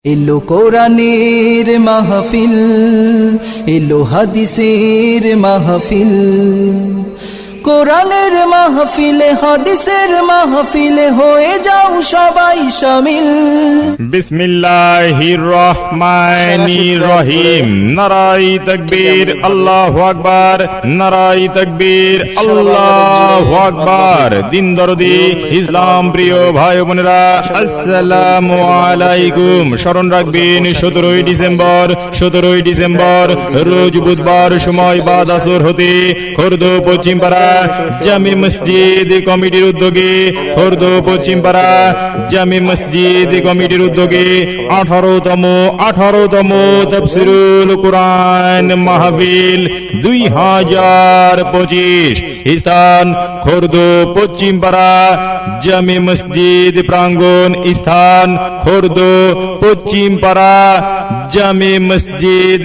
এলো কোরআনের মাহফিল, এলো হাদিসের মাহফিল। কোরআনের মাহফিলে হাদিসের মাহফিলে হয়ে যাও সবাই শামিল। বিসমিল্লাহির রহমানির রহিম। নারায়ে তাকবীর, আল্লাহু আকবার। নারায়ে তাকবীর, আল্লাহু আকবার। দিন দরদি ইসলাম প্রিয় ভাই বোনেরা, আসসালামু আলাইকুম। স্মরণ রাখবেন 17 ডিসেম্বর রোজ বুধবার সময় বাদ আসর হতে খোর্দ পশ্চিমপাড়া জামি মসজিদ কমিটির উদ্যোগে খোর্দ পশ্চিমপাড়া জামি মসজিদ কমিটির উদ্যোগে 18তম তাফসীরুল কুরআন মাহফিল 2025। স্থান খোর্দ পশ্চিমপাড়া জামি মসজিদ প্রাঙ্গণ। স্থান খোর্দ পশ্চিমপাড়া জামি মসজিদ।